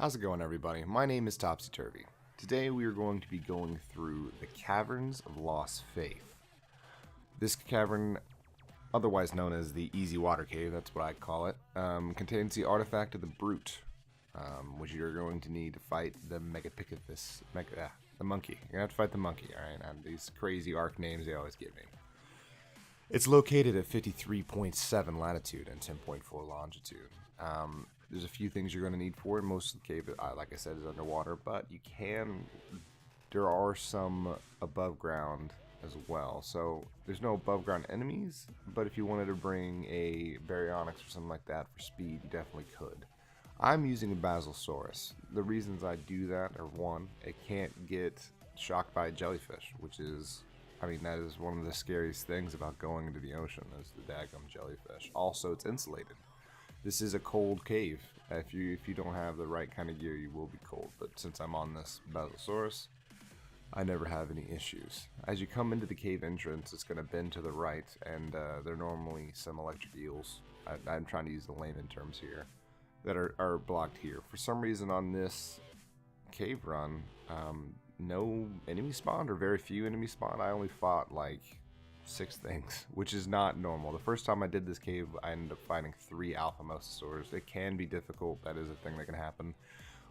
How's it going, everybody? My name is Topsy Turvy. Today we are going to be going through the Caverns of Lost Faith. This cavern, otherwise known as the Easy Water Cave, that's what I call it, contains the artifact of the Brute, which you're going to need to fight the the monkey. You're gonna have to fight the monkey, alright? And these crazy arc names they always give me. It's located at 53.7 latitude and 10.4 longitude. There's a few things you're going to need for it. Most of the cave, like I said, is underwater, but there are some above ground as well. So there's no above ground enemies, but if you wanted to bring a baryonyx or something like that for speed, you definitely could. I'm using a Basilosaurus. The reasons I do that are, one, it can't get shocked by a jellyfish, which is, that is one of the scariest things about going into the ocean, is the daggum jellyfish. Also, it's insulated. This is a cold cave. If you don't have the right kind of gear, you will be cold. But since I'm on this Basilosaurus, I never have any issues. As you come into the cave entrance, it's going to bend to the right, and they're normally some electric eels. I'm trying to use the layman terms here, that are blocked here. For some reason on this cave run, no enemy spawned, or very few enemies spawned. I only fought like 6 things, which is not normal. The first time I did this cave, I ended up fighting 3 alpha mosasaurs. It can be difficult. That is a thing that can happen.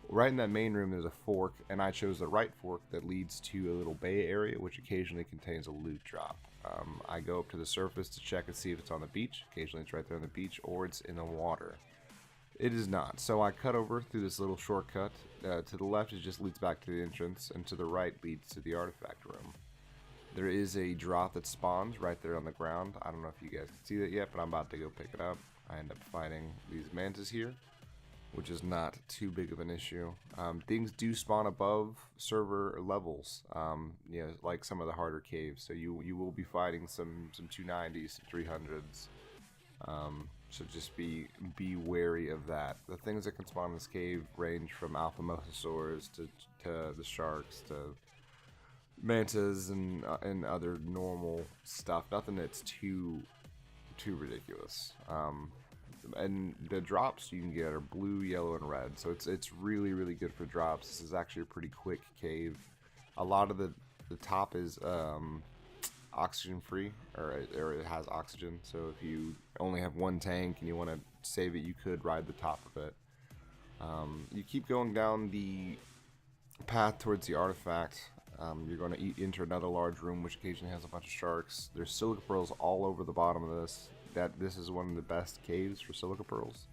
Right in that main room, there's a fork, and I chose the right fork that leads to a little bay area, which occasionally contains a loot drop. I go up to the surface to check and see if it's on the beach. Occasionally it's right there on the beach, or it's in the water. It is not. So I cut over through this little shortcut. To the left, it just leads back to the entrance, and to the right leads to the artifact room. There is a drop that spawns right there on the ground. I don't know if you guys can see that yet, but I'm about to go pick it up. I end up fighting these mantas here, which is not too big of an issue. Things do spawn above server levels, like some of the harder caves. So you will be fighting some 290s, some 300s. So just be wary of that. The things that can spawn in this cave range from alpha mosasaurs to the sharks to mantas and other normal stuff. Nothing that's too ridiculous. And the drops you can get are blue, yellow, and red. So it's really good for drops. This is actually a pretty quick cave. A lot of the top is oxygen free, or it has oxygen. So if you only have 1 tank and you want to save it, you could ride the top of it. You keep going down the path towards the artifact. You're going to enter another large room, which occasionally has a bunch of sharks. There's silica pearls all over the bottom of this. This is one of the best caves for silica pearls.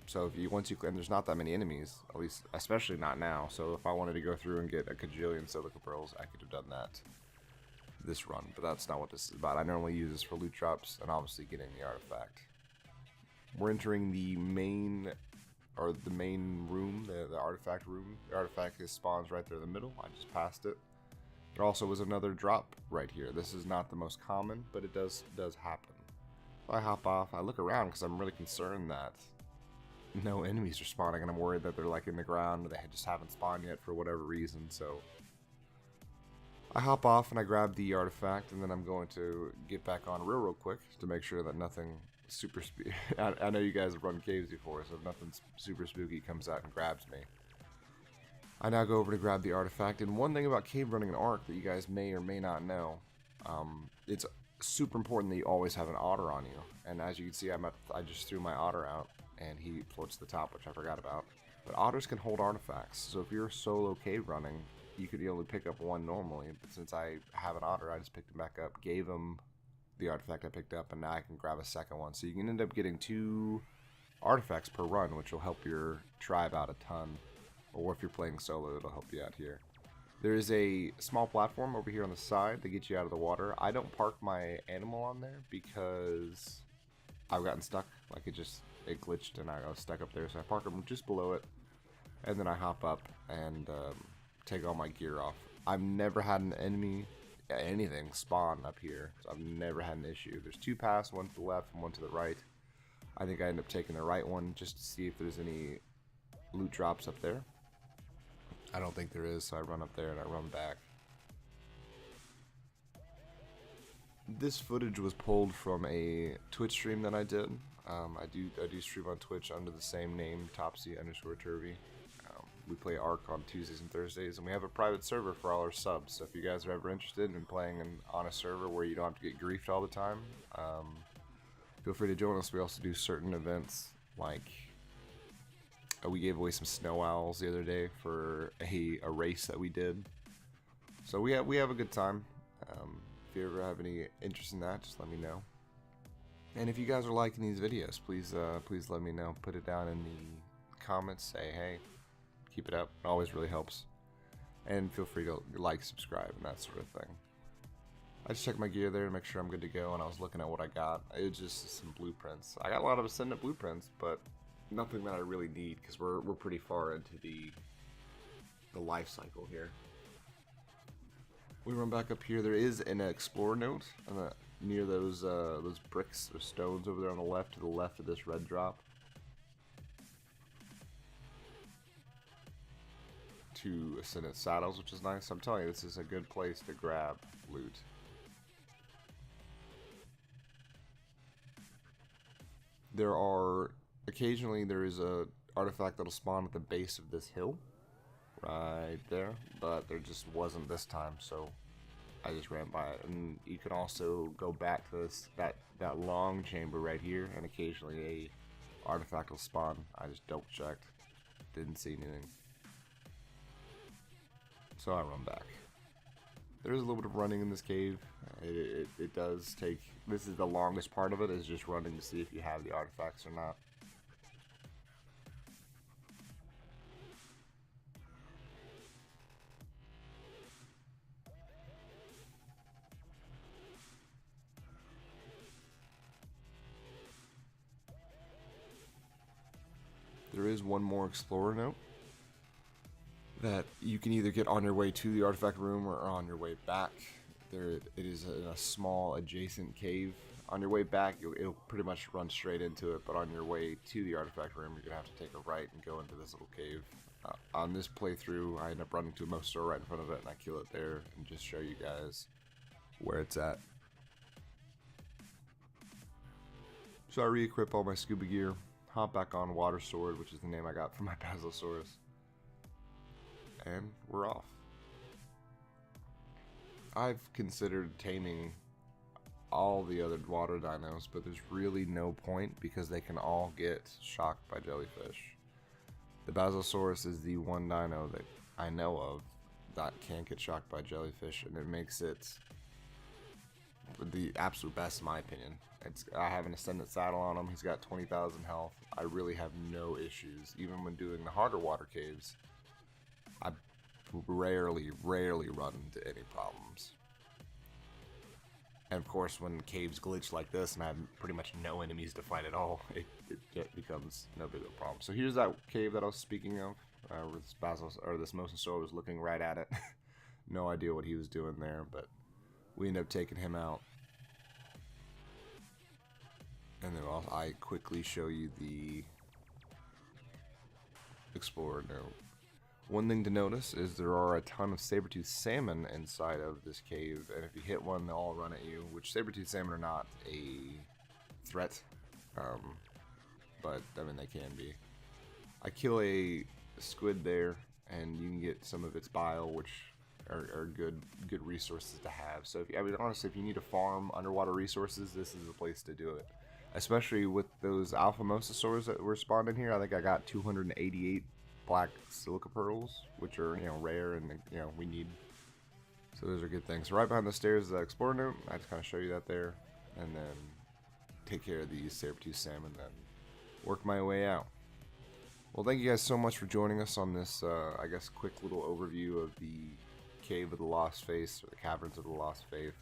So and there's not that many enemies, at least, especially not now. So if I wanted to go through and get a cajillion silica pearls, I could have done that this run. But that's not what this is about. I normally use this for loot drops and obviously getting the artifact. We're entering the main room, the artifact room. The artifact spawns right there in the middle. I just passed it. There also was another drop right here. This is not the most common, but it does happen. So I hop off. I look around because I'm really concerned that no enemies are spawning, and I'm worried that they're like in the ground or they just haven't spawned yet for whatever reason. So I hop off and I grab the artifact, and then I'm going to get back on real quick to make sure that nothing super spooky. I know you guys have run caves before, so if nothing super spooky comes out and grabs me. I now go over to grab the artifact, and one thing about cave running an arc that you guys may or may not know, it's super important that you always have an otter on you. And as you can see, I just threw my otter out, and he floats to the top, which I forgot about. But otters can hold artifacts, so if you're solo cave running, you could only pick up 1 normally. But since I have an otter, I just picked him back up, gave him the artifact I picked up, and now I can grab a second one. So you can end up getting 2 artifacts per run, which will help your tribe out a ton. Or if you're playing solo, it'll help you out here. There is a small platform over here on the side to get you out of the water. I don't park my animal on there because I've gotten stuck. Like it glitched and I was stuck up there. So I park them just below it, and then I hop up and take all my gear off. I've never had an anything spawn up here, so I've never had an issue. There's 2 paths, one to the left and one to the right. I think I end up taking the right one just to see if there's any loot drops up there. I don't think there is, so I run up there and I run back. This footage was pulled from a Twitch stream that I did. I do stream on Twitch under the same name, Topsy_Turvy. We play Ark on Tuesdays and Thursdays, and we have a private server for all our subs. So if you guys are ever interested in playing on a server where you don't have to get griefed all the time, feel free to join us. We also do certain events, like we gave away some snow owls the other day for a race that we did. So we have a good time. If you ever have any interest in that, just let me know. And if you guys are liking these videos, please let me know. Put it down in the comments. Say hey, keep it up. It always really helps. And feel free to like, subscribe, and that sort of thing. I just checked my gear there to make sure I'm good to go, and I was looking at what I got. It was just some blueprints. I got a lot of Ascendant blueprints, but nothing that I really need because we're pretty far into the life cycle here. We run back up here. There is an explorer note near those bricks or stones over there on the left, to the left of this red drop. To Ascendant saddles, which is nice. I'm telling you, this is a good place to grab loot. Occasionally there is a artifact that'll spawn at the base of this hill, right there, but there just wasn't this time, so I just ran by it. And you can also go back to that long chamber right here, and occasionally a artifact will spawn. I just double checked, didn't see anything, so I run back. There's a little bit of running in this cave. It does take. This is the longest part of it, is just running to see if you have the artifacts or not. There is one more explorer note that you can either get on your way to the artifact room or on your way back. It is in a small adjacent cave. On your way back, it'll pretty much run straight into it, but on your way to the artifact room, you're gonna have to take a right and go into this little cave. On this playthrough, I end up running to a most store right in front of it, and I kill it there and just show you guys where it's at. So I re-equip all my scuba gear, hop back on Water Sword, which is the name I got from my Basilosaurus, and we're off. I've considered taming all the other water dinos, but there's really no point because they can all get shocked by jellyfish. The Basilosaurus is the one dino that I know of that can't get shocked by jellyfish, and it makes it the absolute best in my opinion. I have an Ascendant saddle on him. He's got 20,000 health. I really have no issues. Even when doing the harder water caves, I rarely run into any problems. And of course, when caves glitch like this and I have pretty much no enemies to fight at all, it becomes no big of a problem. So here's that cave that I was speaking of, where this Mosasaur was looking right at it. No idea what he was doing there, but we ended up taking him out. And then I quickly show you the Explorer note. One thing to notice is there are a ton of saber-toothed salmon inside of this cave, and if you hit one, they'll all run at you, which saber-toothed salmon are not a threat, but I mean they can be. I kill a squid there, and you can get some of its bile, which are good resources to have. So honestly, if you need to farm underwater resources, this is the place to do it. Especially with those alpha mosasaurs that were spawned in here. I think I got 288 black silica pearls, which are rare and we need. So those are good things. So right behind the stairs is the explorer note. I just kind of show you that there, and then take care of these saber-toothed salmon, then work my way out. Well, thank you guys so much for joining us on this, I guess, quick little overview of the Cave of the Lost Faith, or the Caverns of the Lost Faith.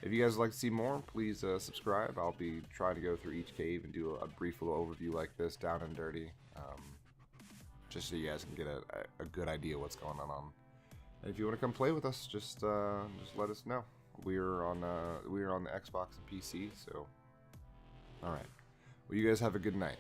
If you guys would like to see more, please subscribe. I'll be trying to go through each cave and do a brief little overview like this, down and dirty, just so you guys can get a good idea what's going on. And if you want to come play with us, just let us know. We're on the Xbox and PC. So, all right. Well, you guys have a good night.